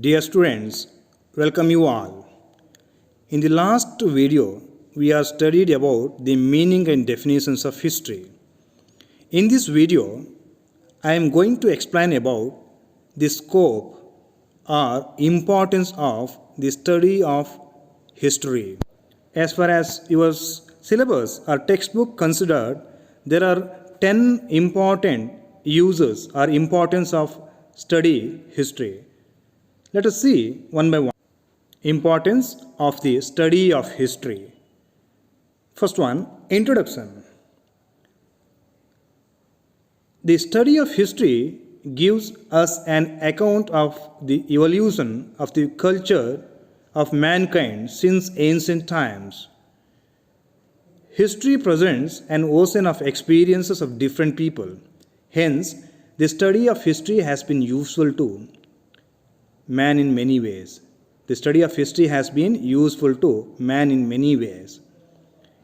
Dear students, welcome you all. In the last video, we have studied about the meaning and definitions of history. In this video, I am going to explain about the scope or importance of the study of history. As far as your syllabus or textbook considered, there are 10 important uses or importance of study history. Let us see one by one. Importance of the study of history. First one, introduction. The study of history gives us an account of the evolution of the culture of mankind since ancient times. History presents an ocean of experiences of different people. Hence, the study of history has been useful to man in many ways. The study of history has been useful to man in many ways.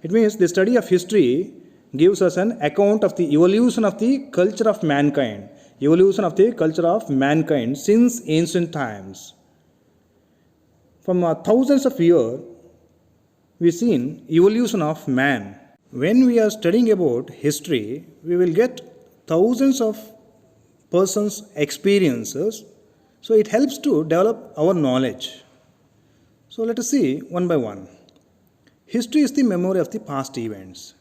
It means the study of history gives us an account of the evolution of the culture of mankind. Evolution of the culture of mankind since ancient times. From thousands of years, we've seen evolution of man. When we are studying about history, we will get thousands of persons' experiences. So it helps to develop our knowledge. So let us see one by one. History is the memory of the past events.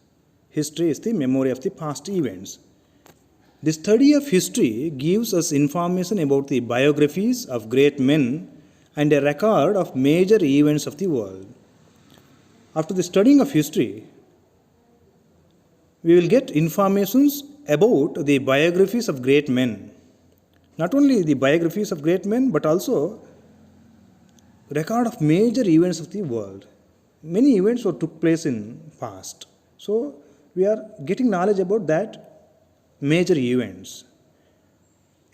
History is the memory of the past events. The study of history gives us information about the biographies of great men and a record of major events of the world. After the studying of history, we will get informations about the biographies of great men. Not only the biographies of great men, but also record of major events of the world. Many events took place in past. So we are getting knowledge about that major events.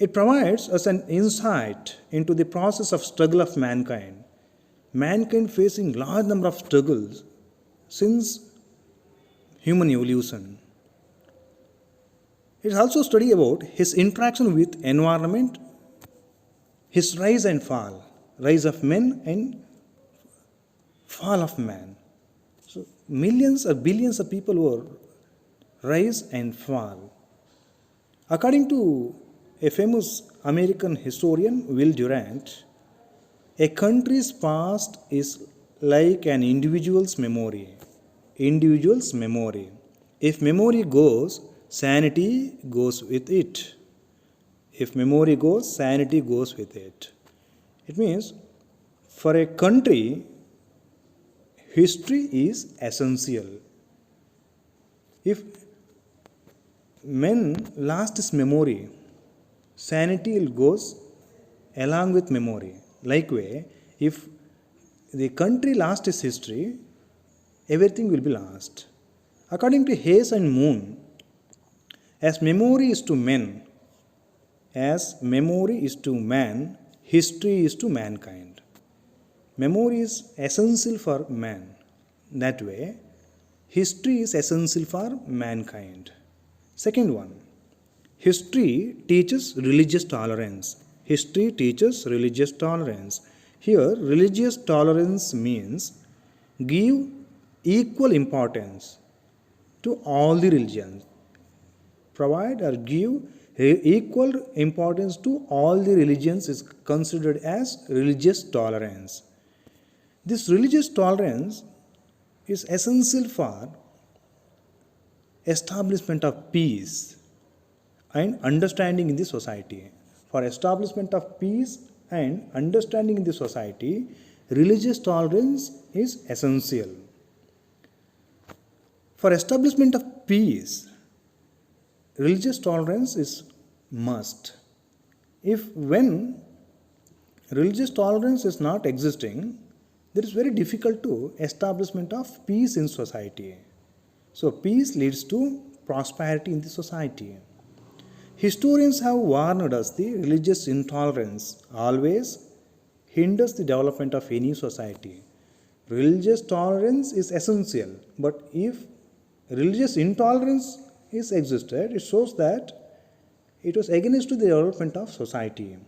It provides us an insight into the process of struggle of mankind. Mankind facing large number of struggles since human evolution. It is also study about his interaction with environment, his rise and fall, rise of men and fall of man. So millions or billions of people were rise and fall. According to a famous American historian, Will Durant, a country's past is like an individual's memory. Individual's memory. If memory goes, sanity goes with it. If memory goes, sanity goes with it. It means for a country, history is essential. If man lost his memory, sanity goes along with memory. Likewise, if the country lost its history, everything will be lost. According to Hayes and Moon, as memory is to men, as memory is to man, history is to mankind. Memory is essential for man. That way, history is essential for mankind. Second one, history teaches religious tolerance. History teaches religious tolerance. Here, religious tolerance means give equal importance to all the religions. Provide or give equal importance to all the religions is considered as religious tolerance. This religious tolerance is essential for establishment of peace and understanding in the society. For establishment of peace and understanding in the society, religious tolerance is essential. For establishment of peace, religious tolerance is must. If when religious tolerance is not existing, it is very difficult to establishment of peace in society. So peace leads to prosperity in the society. Historians have warned us the religious intolerance always hinders the development of any society. Religious tolerance is essential, but if religious intolerance is existed, it shows that it was against the development of society.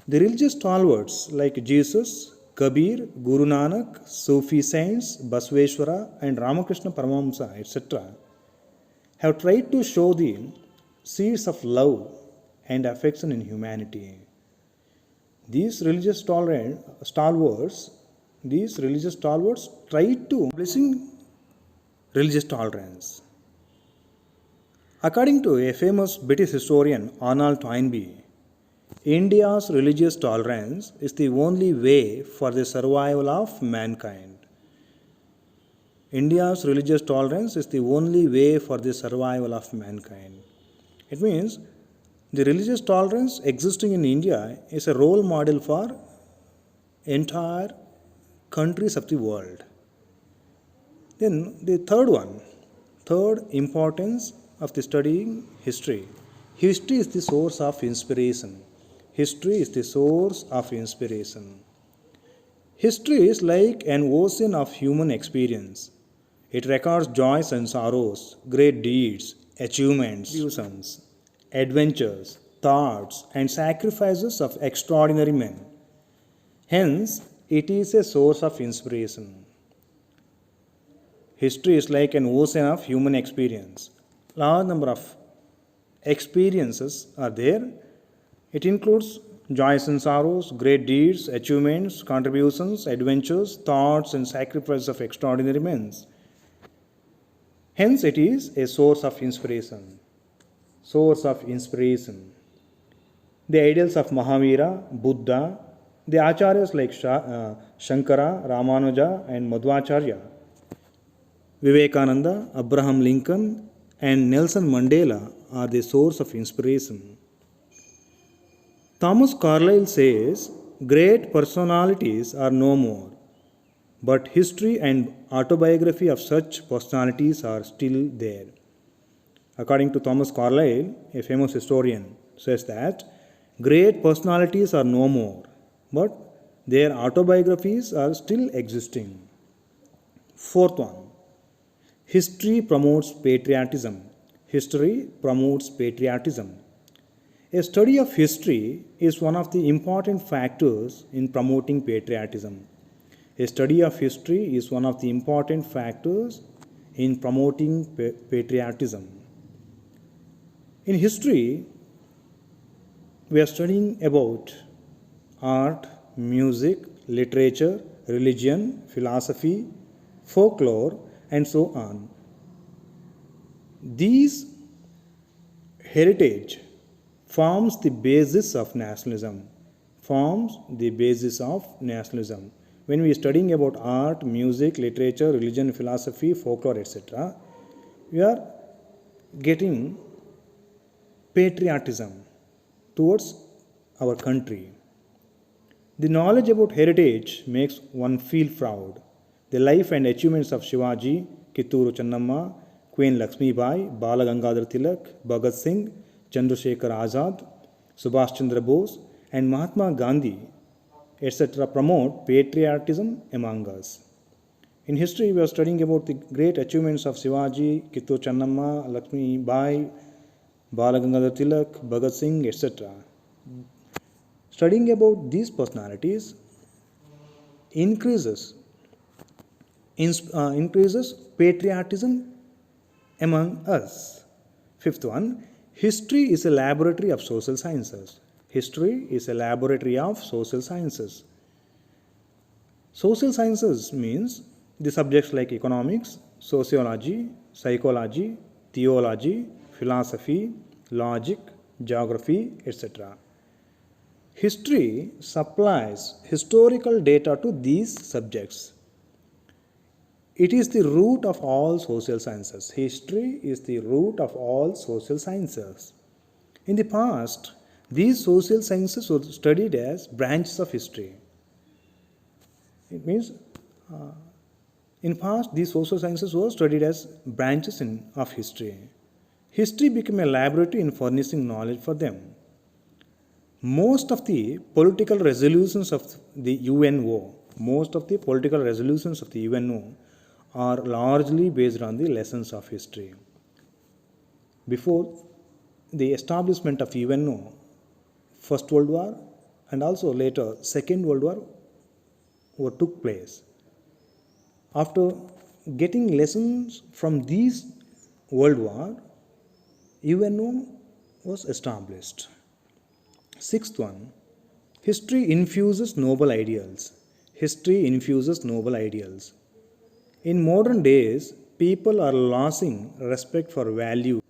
The religious stalwarts like Jesus, Kabir, Guru Nanak, Sufi saints, Basveshwara, and Ramakrishna Paramahamsa, etc., have tried to show the seeds of love and affection in humanity. These religious stalwarts tried to establishing religious tolerance. According to a famous British historian Arnold Toynbee, India's religious tolerance is the only way for the survival of mankind. India's religious tolerance is the only way for the survival of mankind. It means the religious tolerance existing in India is a role model for entire countries of the world. Then the third importance of the studying history. History is the source of inspiration. History is the source of inspiration. History is like an ocean of human experience. It records joys and sorrows, great deeds, achievements, adventures, thoughts, and sacrifices of extraordinary men. Hence, it is a source of inspiration. History is like an ocean of human experience. Large number of experiences are there. It includes joys and sorrows, great deeds, achievements, contributions, adventures, thoughts, and sacrifices of extraordinary men. Hence, it is a source of inspiration. Source of inspiration. The ideals of Mahavira, Buddha, the acharyas like Shankara, Ramanuja, and Madhvacharya, Vivekananda, Abraham Lincoln, and Nelson Mandela are the source of inspiration. Thomas Carlyle says, great personalities are no more, but history and autobiography of such personalities are still there. According to Thomas Carlyle, a famous historian, says that great personalities are no more, but their autobiographies are still existing. Fourth one, history promotes patriotism. History promotes patriotism. A study of history is one of the important factors in promoting patriotism. A study of history is one of the important factors in promoting patriotism. In history, we are studying about art, music, literature, religion, philosophy, folklore, and so on. These heritage forms the basis of nationalism. When we are studying about art, music, literature, religion, philosophy, folklore, etc., we are getting patriotism towards our country. The knowledge about heritage makes one feel proud. The life and achievements of Shivaji, Kitturu Channamma, Queen Lakshmi Bai, Bala Gangadhar Tilak, Bhagat Singh, Chandrasekhar Azad, Subhash Chandra Bose, and Mahatma Gandhi, etc., promote patriotism among us. In history, we are studying about the great achievements of Shivaji, Kitturu Channamma, Lakshmi Bai, Bala Gangadhar Tilak, Bhagat Singh, etc. Studying about these personalities increases patriotism among us. Fifth one, history is a laboratory of social sciences. History is a laboratory of social sciences. Social sciences means the subjects like economics, sociology, psychology, theology, philosophy, logic, geography, etc. History supplies historical data to these subjects. It is the root of all social sciences. History is the root of all social sciences. In the past, these social sciences were studied as branches of history. It means, in past, these social sciences were studied as branches of history. History became a laboratory in furnishing knowledge for them. Most of the political resolutions of the UNO are largely based on the lessons of history. Before the establishment of UNO, First World War, and also later Second World War took place. After getting lessons from these World War, UNO was established. Sixth one, history infuses noble ideals. History infuses noble ideals. In modern days, people are losing respect for values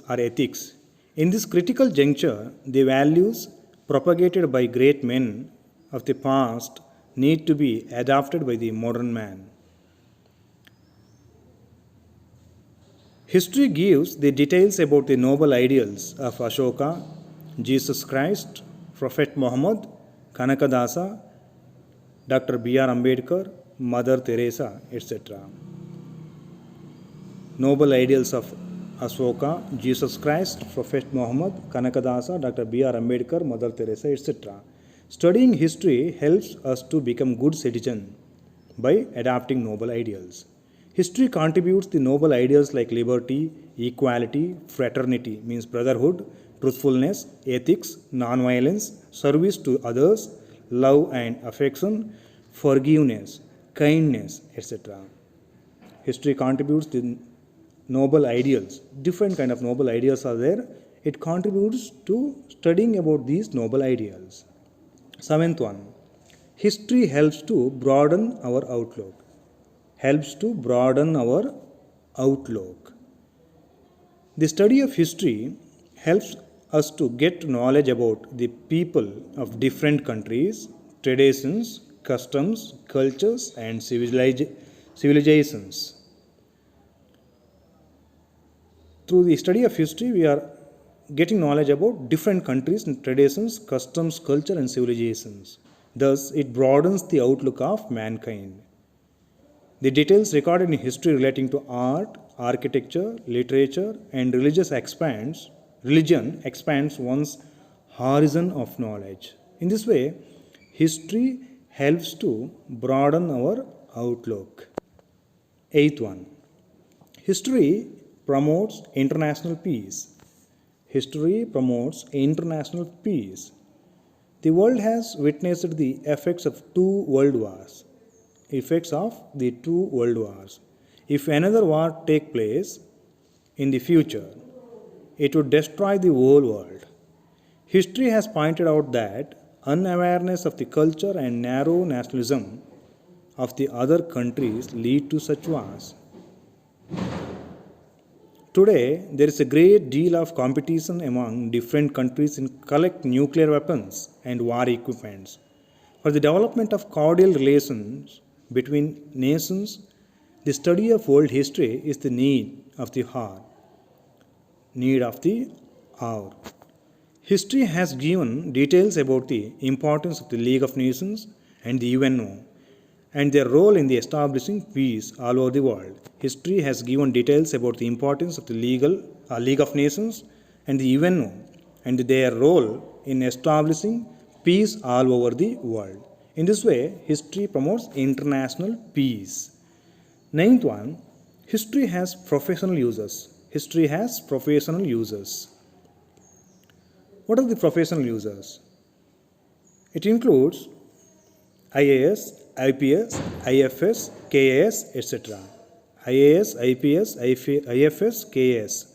or ethics. In this critical juncture, the values propagated by great men of the past need to be adopted by the modern man. History gives the details about the noble ideals of Ashoka, Jesus Christ, Prophet Muhammad, Kanakadasa, Dr. B.R. Ambedkar, Mother Teresa, etc. Noble ideals of Ashoka, Jesus Christ, Prophet Muhammad, Kanakadasa, Dr. B.R. Ambedkar, Mother Teresa, etc. Studying history helps us to become good citizens by adopting noble ideals. History contributes the noble ideals like liberty, equality, fraternity means brotherhood, truthfulness, ethics, non-violence, service to others, love and affection, forgiveness, kindness, etc. History contributes the noble ideals. Different kind of noble ideals are there. It contributes to studying about these noble ideals. Seventh one, history helps to broaden our outlook. Helps to broaden our outlook. The study of history helps us to get knowledge about the people of different countries, traditions, customs, cultures, and civilizations. Through the study of history, we are getting knowledge about different countries and traditions, customs, culture, and civilizations. Thus, it broadens the outlook of mankind. The details recorded in history relating to art, architecture, literature, and religion expands one's horizon of knowledge. In this way, history helps to broaden our outlook. Eighth one, history promotes international peace. History promotes international peace. The world has witnessed the effects of two world wars. If another war take place in the future, it would destroy the whole world. History has pointed out that unawareness of the culture and narrow nationalism of the other countries lead to such wars. Today, there is a great deal of competition among different countries in collect nuclear weapons and war equipments. For the development of cordial relations between nations, the study of world history is the need of the hour. History has given details about the importance of the League of Nations and the UNO and their role in the establishing peace all over the world. History has given details about the importance of the League of Nations and the UNO and their role in establishing peace all over the world. In this way, history promotes international peace. Ninth one, history has professional uses. History has professional uses. What are the professional uses? It includes IAS, IPS, IFS, KAS, etc. IAS, IPS, IFS, KAS.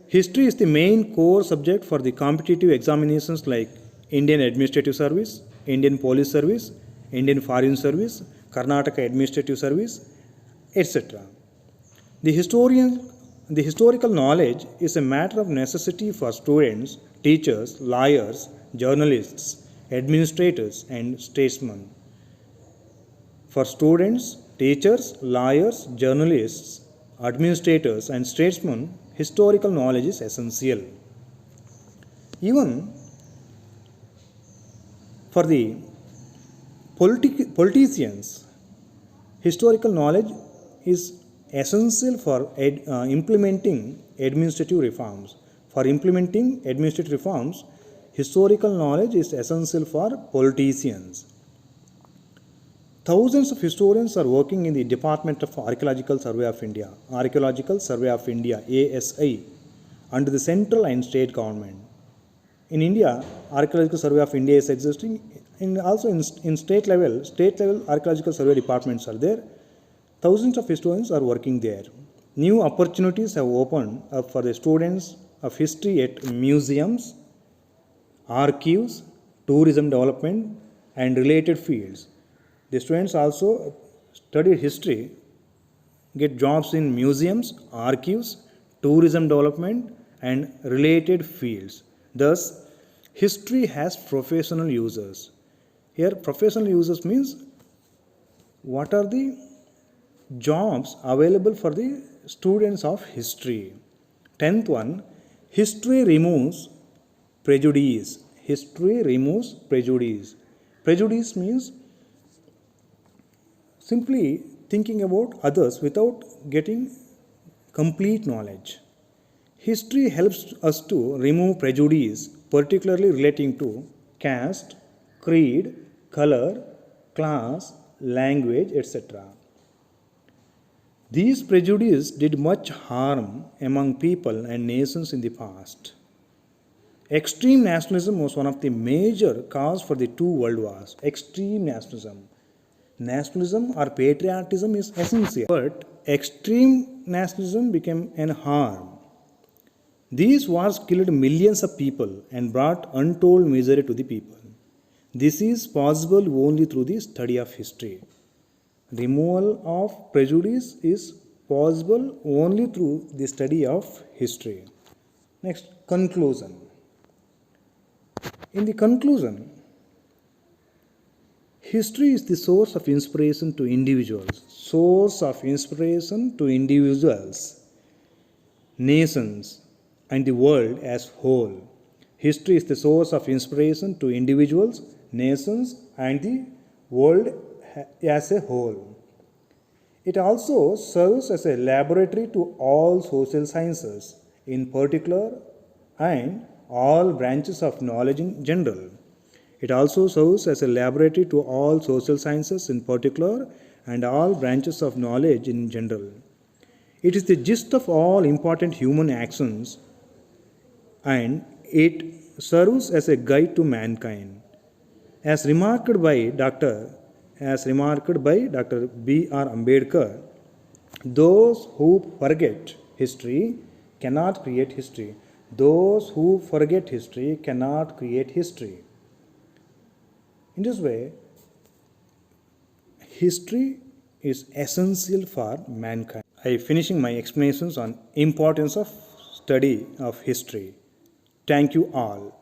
History is the main core subject for the competitive examinations like Indian Administrative Service, Indian Police Service, Indian Foreign Service, Karnataka Administrative Service, etc. The historical knowledge is a matter of necessity for students, teachers, lawyers, journalists, administrators, and statesmen. For students, teachers, lawyers, journalists, administrators, and statesmen, historical knowledge is essential. Even for the politicians, historical knowledge is essential for implementing administrative reforms. For implementing administrative reforms, historical knowledge is essential for politicians. Thousands of historians are working in the Department of Archaeological Survey of India, ASI, under the central and state government. In India, Archaeological Survey of India is existing. Also in state level archaeological survey departments are there. Thousands of historians are working there. New opportunities have opened up for the students of history at museums, archives, tourism development, and related fields. The students also study history, get jobs in museums, archives, tourism development, and related fields. Thus, history has professional users. Here, professional users means what are the jobs available for the students of history. 10th one, history removes prejudice. History removes prejudice. Prejudice means simply thinking about others without getting complete knowledge. History helps us to remove prejudice, particularly relating to caste, creed, color, class, language, etc. These prejudices did much harm among people and nations in the past. Extreme nationalism was one of the major causes for the two world wars. Extreme nationalism. Nationalism or patriotism is essential, but extreme nationalism became an harm. These wars killed millions of people and brought untold misery to the people. This is possible only through the study of history. Removal of prejudice is possible only through the study of history. Next, conclusion. In the conclusion, history is the source of inspiration to individuals. Source of inspiration to individuals, nations, and the world as whole. History is the source of inspiration to individuals, nations, and the world as a whole. It also serves as a laboratory to all social sciences in particular and all branches of knowledge in general. It also serves as a laboratory to all social sciences in particular and all branches of knowledge in general. It is the gist of all important human actions and it serves as a guide to mankind. As remarked by Dr. B.R. Ambedkar, those who forget history cannot create history. Those who forget history cannot create history. In this way, history is essential for mankind. I am finishing my explanations on importance of study of history. Thank you all.